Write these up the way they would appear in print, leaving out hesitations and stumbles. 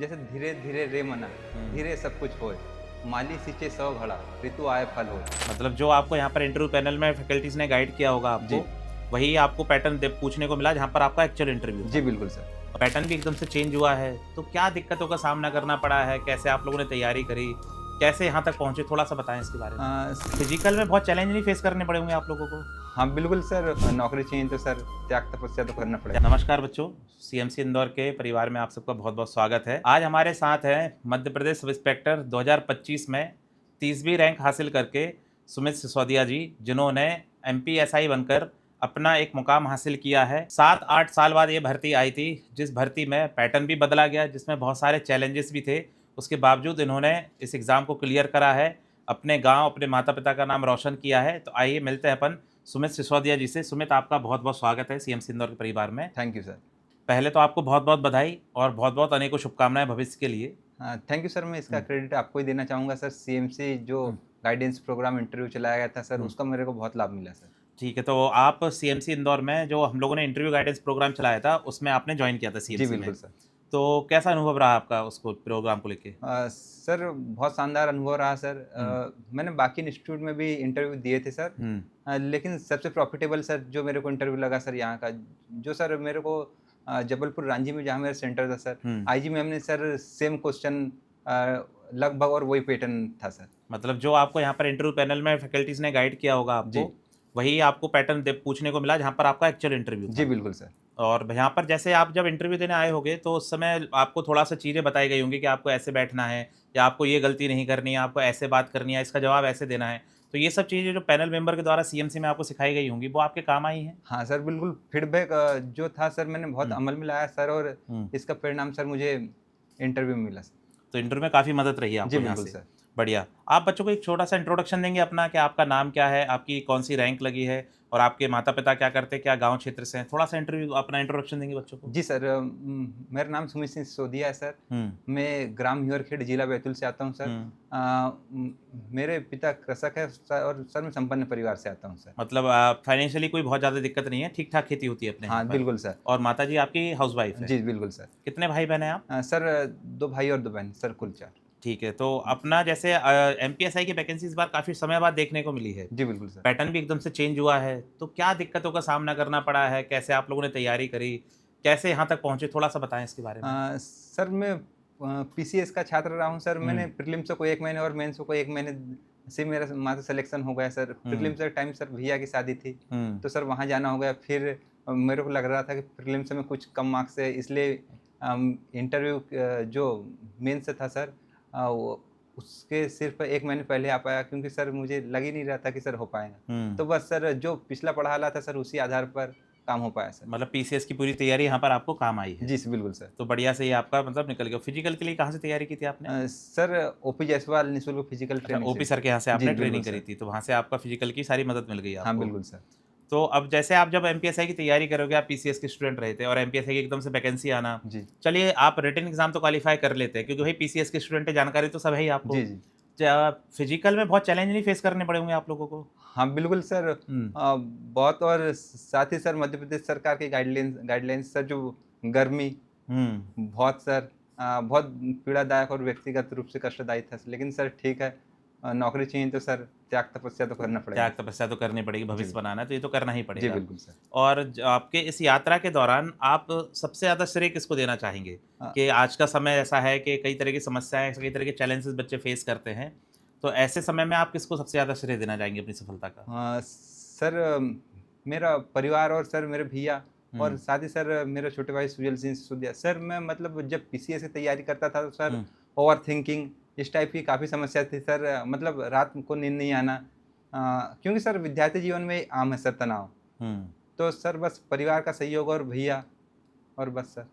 जैसे धीरे धीरे रे मना धीरे सब कुछ होए, माली सींचे सौ घड़ा ऋतु आए फल हो। मतलब जो आपको यहाँ पर इंटरव्यू पैनल में फैकल्टीज ने गाइड किया होगा जी। आपको, वही आपको पैटर्न पूछने को मिला जहाँ पर आपका एक्चुअल इंटरव्यू जी था। बिल्कुल सर। पैटर्न भी एकदम से चेंज हुआ है, तो क्या दिक्कतों का सामना करना पड़ा है? कैसे आप लोगों ने तैयारी करी? कैसे यहाँ तक पहुँचे? थोड़ा-सा बताएँ इसके बारे में। फिजिकल में बहुत चैलेंज नहीं फेस करने पड़े होंगे आप लोगों को? हाँ बिल्कुल सर, नौकरी चाहिए तो सर त्याग तपस्या तो करना पड़ेगा। नमस्कार बच्चों, सीएमसी इंदौर के परिवार में आप सबका बहुत-बहुत स्वागत है। आज हमारे साथ हैं मध्य प्रदेश सब इंस्पेक्टर 2025 में 30वीं रैंक हासिल करके सुमित सिसोदिया जी, जिन्होंने एमपीएसआई बनकर अपना एक मुकाम हासिल किया है। 7-8 साल बाद ये भर्ती आई थी, जिस भर्ती में पैटर्न भी बदला गया, जिसमें बहुत सारे चैलेंजेस भी थे। उसके बावजूद इन्होंने इस एग्ज़ाम को क्लियर करा है, अपने गाँव, अपने माता-पिता का नाम रोशन किया है। तो आइए मिलते हैं अपन सुमित सिसोदिया जी से। सुमित, आपका बहुत-बहुत स्वागत है सीएमसी इंदौर के परिवार में। Thank you sir. पहले तो आपको बहुत-बहुत बधाई और बहुत-बहुत अनेकों शुभकामनाएँ भविष्य के लिए। हाँ थैंक यू सर, मैं इसका हुँ। क्रेडिट आपको ही देना चाहूँगा सर। सीएमसी जो हुँ। गाइडेंस प्रोग्राम इंटरव्यू चलाया गया था सर, हुँ। उसका मेरे को बहुत लाभ मिला सर। ठीक है, तो आप सीएमसी इंदौर में जो हम लोगों ने इंटरव्यू गाइडेंस प्रोग्राम चलाया था, उसमें आपने जॉइन किया था जी सीएमसी में। बिल्कुल सर। तो कैसा अनुभव रहा आपका उसको प्रोग्राम को लेके? सर बहुत शानदार अनुभव रहा सर। मैंने बाकी इंस्टीट्यूट में भी इंटरव्यू दिए थे सर। हुँ। लेकिन सबसे प्रॉफिटेबल सर जो मेरे को इंटरव्यू लगा सर यहाँ का, जो सर मेरे को जबलपुर रांझी में जहाँ मेरा सेंटर था सर, हुँ। आईजी मैम ने सर सेम क्वेश्चन लगभग और वही पैटर्न था सर। मतलब जो आपको यहाँ पर इंटरव्यू पैनल में फैकल्टीज़ ने गाइड किया होगा जी। आपको, वही आपको पैटर्न पूछने को मिला जहाँ पर आपका एक्चुअल इंटरव्यू जी था। बिल्कुल सर। और यहाँ पर जैसे आप जब इंटरव्यू देने आए होंगे, तो उस समय आपको थोड़ा-सा चीज़ें बताई गई होंगी कि आपको ऐसे बैठना है या आपको ये गलती नहीं करनी है, आपको ऐसे बात करनी है, इसका जवाब ऐसे देना है। तो ये सब चीज़ें जो पैनल मेंबर के द्वारा सीएमसी में आपको सिखाई गई होंगी, वो आपके काम आई हैं? हाँ सर बिल्कुल, फीडबैक जो था सर मैंने बहुत हुँ। अमल में लाया सर, और हुँ। इसका परिणाम सर मुझे इंटरव्यू में मिला सर। तो इंटरव्यू में काफ़ी मदद रही है जी आपको यहाँ बिल्कुल से। सर। बढ़िया। आप बच्चों को एक छोटा-सा इंट्रोडक्शन देंगे अपना कि आपका नाम क्या है, आपकी कौन-सी रैंक लगी है और आपके माता-पिता क्या करते हैं, क्या गाँव क्षेत्र से हैं? थोड़ा-सा अपना इंट्रोडक्शन देंगे बच्चों को? जी सर, मेरा नाम सुमित सिंह सिसोदिया है सर। हुँ। मैं ग्राम हिवरखेड़ जिला बैतूल से आता हूँ सर। हुँ। मेरे पिता कृषक है सर, और सर मैं संपन्न परिवार से आता हूँ सर। मतलब फाइनेंशियली कोई बहुत ज़्यादा दिक्कत नहीं है, ठीक-ठाक खेती होती है अपने यहाँ हाँ पर। बिल्कुल सर। और माताजी आपकी हाउसवाइफ है। जी बिल्कुल सर। कितने भाई-बहन हैं आप? सर 2 भाई और 2 बहन सर, कुल 4। ठीक है, तो अपना जैसे एमपीएसआई की वैकेंसी इस बार काफ़ी समय बाद देखने को मिली है। जी बिल्कुल सर। पैटर्न भी एकदम से चेंज हुआ है, तो क्या दिक्कतों का सामना करना पड़ा है? कैसे आप लोगों ने तैयारी करी? कैसे यहाँ तक पहुँचे? थोड़ा-सा बताएँ इसके बारे में। सर मैं पीसीएस का छात्र रहा हूँ सर। मैंने हुँ। प्रीलिम्स को 1 महीने और मेंस को 1 महीने से मेरा वहाँ से सिलेक्शन हो गया सर। प्रीलिम्स के टाइम सर भैया की शादी थी, हुँ। तो सर वहाँ जाना हो गया। फिर मेरे को लग रहा था कि प्रीलिम्स में कुछ कम मार्क्स है, इसलिए इंटरव्यू जो मेंस था सर, वो उसके सिर्फ 1 महीने पहले आ पाया, क्योंकि सर मुझे लग ही नहीं रहा था कि सर हो पाएगा। हुँ। तो बस सर जो पिछला पढ़ा हाला था सर, उसी आधार पर काम हो पाया सर। मतलब पीसीएस की पूरी तैयारी यहाँ पर आपको काम आई है। जी बिल्कुल सर। तो बढ़िया से ये आपका मतलब निकल गया। फिजिकल के लिए कहाँ से तैयारी की थी आपने? सर ओपी जायसवाल निःशुल्क फिजिकल अच्छा, ट्रेनिंग ओपी सर के यहाँ से आपने जी ट्रेनिंग बिल्कुल करी सर। थी, तो वहाँ से आपका फिजिकल की सारी मदद मिल गई हाँ आपको। बिल्कुल सर। तो अब जैसे आप जब एमपीएसआई की तैयारी करोगे, आप पीसीएस के स्टूडेंट रहे थे और एमपीएसआई की एकदम से वैकेंसी आना, जी। चलिए आप रिटन एग्जाम तो क्वालीफाई कर लेते हैं क्योंकि भाई पीसीएस के स्टूडेंट है, जानकारी तो सब है ही आपको। जी, जी। फिजिकल में बहुत चैलेंज नहीं फेस करने पड़े होंगे आप लोगों को? हाँ बिल्कुल सर। हुँ। बहुत, और साथ ही सर मध्य प्रदेश सरकार के गाइडलाइंस सर, जो गर्मी हुँ। बहुत सर बहुत पीड़ादायक और व्यक्तिगत रूप से कष्टदायी था। लेकिन सर ठीक है, नौकरी चाहिए तो सर त्याग तपस्या तो करना पड़ेगा। त्याग तपस्या तो करनी पड़ेगी, भविष्य जी। बनाना है तो ये तो करना ही जी पड़ेगा। बिल्कुल सर। और आपके इस यात्रा के दौरान आप सबसे ज़्यादा श्रेय किसको देना चाहेंगे? हाँ। कि आज का समय ऐसा है कि कई तरह की समस्याएँ, कई तरह के चैलेंजेस बच्चे फेस करते हैं। तो ऐसे समय में आप किसको सबसे ज़्यादा श्रेय देना चाहेंगे अपनी सफलता का? सर मेरा परिवार, और सर मेरे भैया, और हुँ। साथ ही सर मेरे छोटे भाई सुजल सिंह सिसोदिया। सर मैं मतलब जब पीसीएस की तैयारी करता था, तो सर हुँ। ओवरथिंकिंग इस टाइप की काफ़ी समस्या थी सर। मतलब रात को नींद नहीं आना, क्योंकि सर विद्यार्थी जीवन में आम है सर तनाव। हुँ। तो सर बस परिवार का सहयोग और भैया, और बस सर।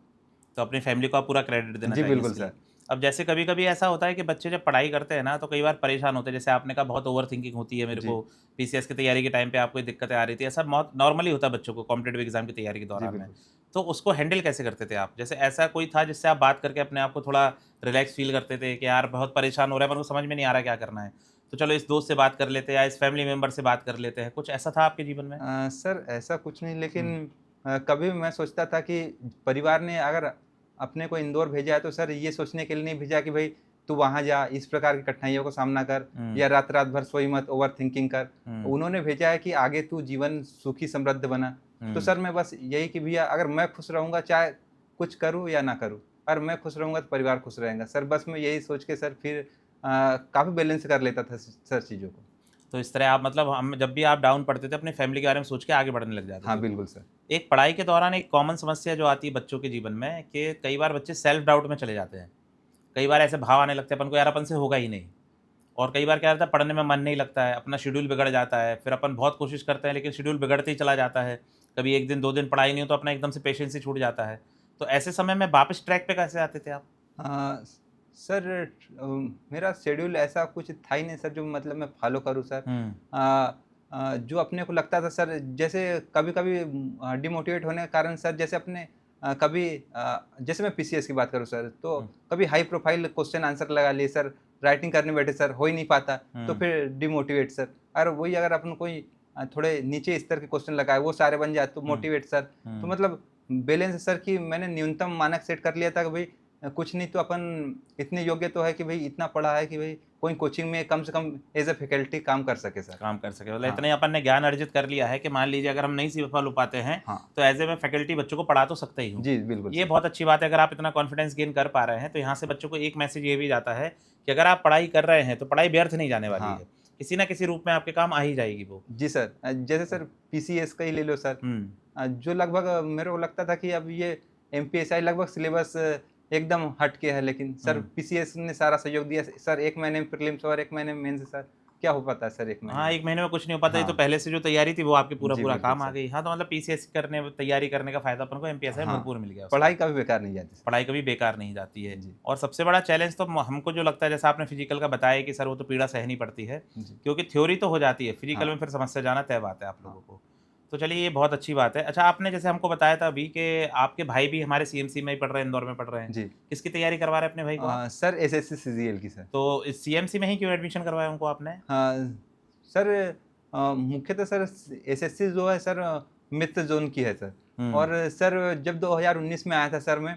तो अपनी फैमिली को आप पूरा क्रेडिट देना जी चाहिए बिल्कुल इसके लिए। सर। अब जैसे कभी-कभी ऐसा होता है कि बच्चे जब पढ़ाई करते हैं ना, तो कई बार परेशान होते हैं। जैसे आपने कहा बहुत ओवरथिंकिंग होती है मेरे जी। को, पीसीएस की तैयारी के टाइम पे आपको ये दिक्कतें आ रही थी। ऐसा बहुत नॉर्मली होता है बच्चों को कॉम्पिटिटिव एग्ज़ाम की तैयारी के जी दौरान में। बिल्कुल। तो उसको हैंडल कैसे करते थे आप? जैसे ऐसा कोई था जिससे आप बात करके अपने आप को थोड़ा रिलैक्स फ़ील करते थे कि यार बहुत परेशान हो रहा है, मेरे को समझ में नहीं आ रहा क्या करना है। तो चलो इस दोस्त से बात कर लेते हैं या इस फैमिली मेंबर से बात कर लेते हैं। कुछ ऐसा था आपके जीवन में? सर ऐसा कुछ नहीं, हुँ। लेकिन कभी मैं सोचता था कि परिवार ने अगर अपने को इंदौर भेजा है तो सर ये सोचने के लिए नहीं भेजा कि भाई तू वहाँ जा, इस प्रकार की कठिनाइयों का सामना कर, या रात रात भर सोई मत, ओवर थिंकिंग कर। उन्होंने भेजा है कि आगे तू जीवन सुखी समृद्ध बना। तो सर मैं बस यही कि भैया अगर मैं खुश रहूँगा, चाहे कुछ करूँ या ना करूँ, और मैं खुश रहूँगा तो परिवार खुश रहेगा सर। बस मैं यही सोच के सर फिर काफ़ी बैलेंस कर लेता था सर चीज़ों को। तो इस तरह आप मतलब हम जब भी आप डाउन पड़ते थे अपनी फैमिली के बारे में सोच के आगे बढ़ने लग जाते थे। हाँ बिल्कुल सर। एक पढ़ाई के दौरान एक कॉमन समस्या जो आती है बच्चों के जीवन में कि कई बार बच्चे सेल्फ डाउट में चले जाते हैं। कई बार ऐसे भाव आने लगते हैं अपन को, यार अपन से होगा ही नहीं। और कई बार क्या रहता है, पढ़ने में मन नहीं लगता है, अपना शेड्यूल बिगड़ जाता है, फिर अपन बहुत कोशिश करते हैं लेकिन शेड्यूल बिगड़ते ही चला जाता है। कभी 1 दिन 2 दिन पढ़ाई नहीं हो तो अपना एकदम से पेशेंस ही छूट जाता है। तो ऐसे समय में वापस ट्रैक पे कैसे आते थे आप? हाँ, सर मेरा शेड्यूल ऐसा कुछ था ही नहीं सर जो मतलब मैं फॉलो करूँ सर। जो अपने को लगता था सर, जैसे कभी-कभी डिमोटिवेट होने के कारण सर, जैसे अपने जैसे मैं पीसीएस की बात करूँ सर, तो कभी हाई प्रोफाइल क्वेश्चन आंसर लगा लिए सर, राइटिंग करने बैठे सर, हो ही नहीं पाता, तो फिर डिमोटिवेट सर। और वही अगर अपन कोई थोड़े नीचे स्तर के क्वेश्चन लगाए, वो सारे बन जाए तो मोटिवेट सर। तो मतलब बैलेंस सर कि मैंने न्यूनतम मानक सेट कर लिया था कि भाई कुछ नहीं तो अपन इतने योग्य तो है कि भाई इतना पढ़ा है कि भाई कोई कोचिंग में कम से कम एज ए फैकल्टी काम कर सके सर। काम कर सके मतलब हाँ। इतने अपन ने ज्ञान अर्जित कर लिया है कि मान लीजिए अगर हम नहीं सफल हो पाते हैं हाँ तो एज ए मैं फैकल्टी बच्चों को पढ़ा तो सकता ही हूँ। जी बिल्कुल ये सर। बहुत अच्छी बात है। अगर आप इतना कॉन्फिडेंस गेन कर पा रहे हैं तो यहाँ से बच्चों को एक मैसेज ये भी जाता है कि अगर आप पढ़ाई कर रहे हैं तो पढ़ाई व्यर्थ नहीं जाने वाली हाँ है, किसी ना किसी रूप में आपके काम आ ही जाएगी वो। जी सर। जैसे सर पीसीएस का ही ले लो सर। जो लगभग मेरे को लगता था कि अब ये एमपीएसआई लगभग सिलेबस एकदम हट के है, लेकिन सर पीसीएस ने सारा सहयोग दिया सर। 1 महीने में प्रीलिम्स और 1 महीने में मेंस सर, क्या हो पाता है सर 1 महीने हाँ, में? 1 महीने में कुछ नहीं हो पाता। ये तो हाँ पहले से जो तैयारी थी वो आपकी जी पूरा बिल्कुल काम आ सर। गई। हाँ, तो मतलब पीसीएस करने तैयारी करने का फ़ायदा अपन को एमपीएसआई में हाँ, भरपूर मिल गया उसका। पढ़ाई कभी बेकार नहीं जाती सर। पढ़ाई कभी बेकार नहीं जाती है। जी और सबसे बड़ा चैलेंज तो हमको जो लगता है, जैसा आपने फिजिकल का बताया कि सर वो तो पीड़ा सहनी पड़ती है, जी क्योंकि थ्योरी तो हो जाती है, फिजिकल हाँ में फिर समस्या जाना तय बात है आप लोगों हाँ को। तो चलिए ये बहुत अच्छी बात है। अच्छा, आपने जैसे हमको बताया था अभी कि आपके भाई भी हमारे सीएमसी में ही पढ़ रहे हैं, इंदौर में पढ़ रहे हैं। जी। किसकी तैयारी करवा रहे हैं अपने भाई को आप? सर एसएससी सीजीएल की सर। तो इस सीएमसी में ही क्यों एडमिशन करवाया उनको आपने? हाँ सर, मुख्यतः सर एसएससी जो है सर मित्र जोन की है सर। और सर जब 2019 में आया था सर मैं,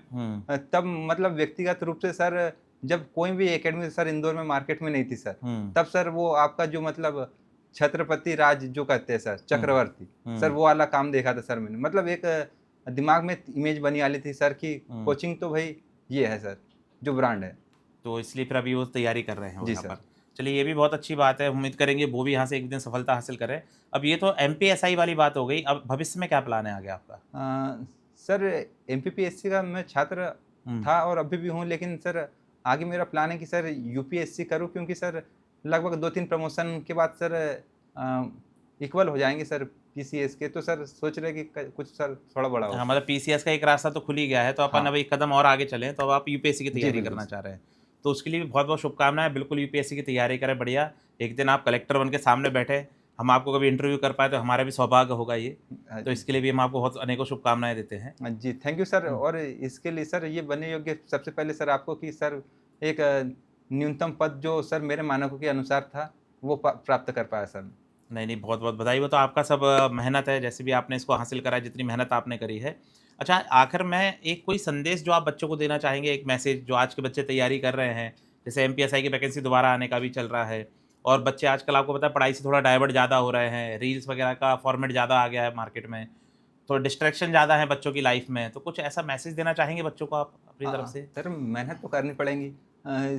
तब मतलब व्यक्तिगत रूप से सर जब कोई भी एकेडमी सर इंदौर में मार्केट में नहीं थी सर, तब सर वो आपका जो मतलब छत्रपति राज जो कहते हैं सर, चक्रवर्ती सर, वो वाला काम देखा था सर मैंने। मतलब एक दिमाग में इमेज बनी वाली थी सर कि कोचिंग तो भाई ये है सर, जो ब्रांड है। तो इसलिए फिर अभी वो तैयारी कर रहे हैं वो जी यहाँ सर। पर। चलिए ये भी बहुत अच्छी बात है, उम्मीद करेंगे वो भी यहाँ से एक दिन सफलता हासिल करें। अब ये तो एमपीएसआई वाली बात हो गई, अब भविष्य में क्या प्लान है आगे आपका? सर एमपीपीएससी का मैं छात्र था और अभी भी हूँ, लेकिन सर आगे मेरा प्लान है कि सर यूपीएससी करूँ, क्योंकि सर लगभग 2-3 प्रमोशन के बाद सर इक्वल हो जाएंगे सर पीसीएस के। तो सर सोच रहे कि कुछ सर थोड़ा बड़ा हो। हाँ, मतलब पीसीएस का एक रास्ता तो खुल ही गया है, तो अपन हाँ अब एक कदम और आगे चलें, तो अब आप यूपीएससी की जी तैयारी बिल्कुल करना सर। चाह रहे हैं। तो उसके लिए भी बहुत-बहुत शुभकामनाएँ, बिल्कुल यूपीएससी की तैयारी करें बढ़िया। एक दिन आप कलेक्टर बन के सामने बैठे, हम आपको कभी इंटरव्यू कर पाएँ तो हमारा भी सौभाग्य होगा ये। तो इसके लिए भी हम आपको बहुत अनेकों शुभकामनाएँ देते हैं। जी थैंक यू सर। और इसके लिए सर ये बनने योग्य सबसे पहले सर आपको कि सर एक न्यूनतम पद जो सर मेरे मानकों के अनुसार था वो प्राप्त कर पाया सर। नहीं, नहीं, बहुत-बहुत बधाई। वो तो आपका सब मेहनत है, जैसे भी आपने इसको हासिल करा है, जितनी मेहनत आपने करी है। अच्छा, आखिर में एक कोई संदेश जो आप बच्चों को देना चाहेंगे, एक मैसेज जो आज के बच्चे तैयारी कर रहे हैं, जैसे एमपीएसआई की वैकेंसी दोबारा आने का भी चल रहा है और बच्चे आजकल आपको पता है पढ़ाई से थोड़ा डाइवर्ट ज़्यादा हो रहे हैं, रील्स वगैरह का फॉर्मेट ज़्यादा आ गया है मार्केट में, तो डिस्ट्रैक्शन ज़्यादा है बच्चों की लाइफ में, तो कुछ ऐसा मैसेज देना चाहेंगे बच्चों को आप अपनी तरफ से? सर मेहनत तो करनी पड़ेगी।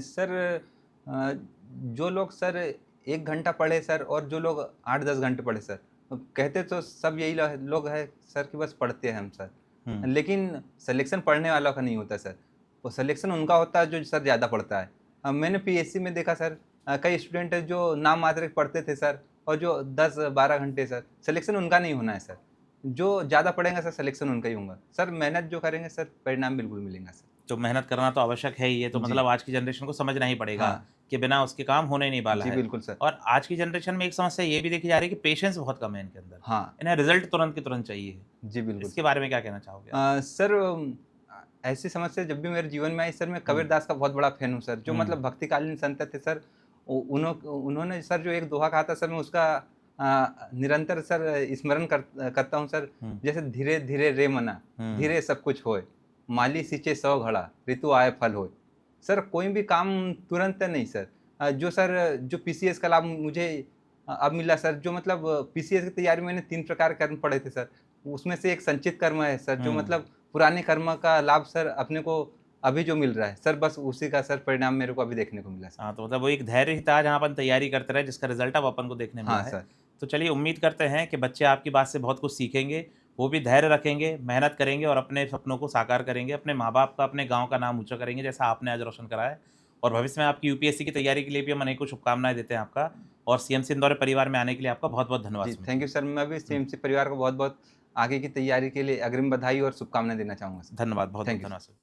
सर जो लोग सर 1 घंटा पढ़े सर और जो लोग 8-10 घंटे पढ़े सर, कहते तो सब यही लोग हैं सर कि बस पढ़ते हैं हम सर, लेकिन सिलेक्शन पढ़ने वालों का नहीं होता सर। वो सिलेक्शन उनका होता है जो सर ज़्यादा पढ़ता है। मैंने पीएससी में देखा सर, कई स्टूडेंट हैं जो नाम मात्र के पढ़ते थे सर, और जो 10-12 घंटे सर, सिलेक्शन उनका नहीं होना है सर। जो ज़्यादा पढ़ेंगे सर सिलेक्शन उनका ही होगा सर। मेहनत जो करेंगे सर परिणाम बिल्कुल मिलेगा सर। तो मेहनत करना तो आवश्यक है ही, ये तो जी मतलब आज की जनरेशन को समझना ही पड़ेगा हाँ कि बिना उसके काम होने नहीं वाला जी है। बिल्कुल सर। और आज की जनरेशन में एक समस्या ये भी देखी जा रही है कि पेशेंस बहुत कम है इनके अंदर। हाँ इन्हें रिजल्ट तुरंत के तुरंत चाहिए। जी बिल्कुल इसके बारे में क्या कहना चाहोगे आप? सर ऐसी समस्या जब भी मेरे जीवन में आई सर, मैं कबीर दास का बहुत बड़ा फैन हूँ सर, जो मतलब भक्तिकालीन संत थे सर। उन्होंने सर जो एक दोहा कहा था सर, मैं उसका निरंतर सर स्मरण करता हूँ सर। जैसे धीरे धीरे रे मना, धीरे सब कुछ होए, माली सींचे 100 घड़ा, ऋतु आए फल होए। सर कोई भी काम तुरंत नहीं सर। जो पीसीएस का लाभ मुझे अब मिला सर, जो मतलब पीसीएस की तैयारी में मैंने 3 प्रकार के कर्म पढ़े थे सर। उसमें से एक संचित कर्म है सर, जो मतलब पुराने कर्म का लाभ सर अपने को अभी जो मिल रहा है सर, बस उसी का सर परिणाम मेरे को अभी देखने को मिला सर। हाँ, तो मतलब वो एक धैर्य ही था जहाँ अपन तैयारी करते रहे, जिसका रिजल्ट अब अपन को देखने मिला हाँ है। सर। तो चलिए उम्मीद करते हैं कि बच्चे आपकी बात से बहुत कुछ सीखेंगे, वो भी धैर्य रखेंगे, मेहनत करेंगे और अपने सपनों को साकार करेंगे, अपने माँ-बाप का, अपने गाँव का नाम ऊँचा करेंगे, जैसा आपने आज रोशन करा है। और भविष्य में आपकी यूपीएससी की तैयारी के लिए भी हम अनेकों शुभकामनाएँ देते हैं आपका, और सीएमसी इंदौर परिवार में आने के लिए आपका बहुत-बहुत धन्यवाद जी, Sumit thank ji. You sir. मैं भी सीएमसी परिवार को बहुत-बहुत आगे की तैयारी के लिए अग्रिम बधाई और शुभकामनाएँ देना चाहूँगा सर। धन्यवाद, बहुत-बहुत थैंक यू। धन्यवाद सर।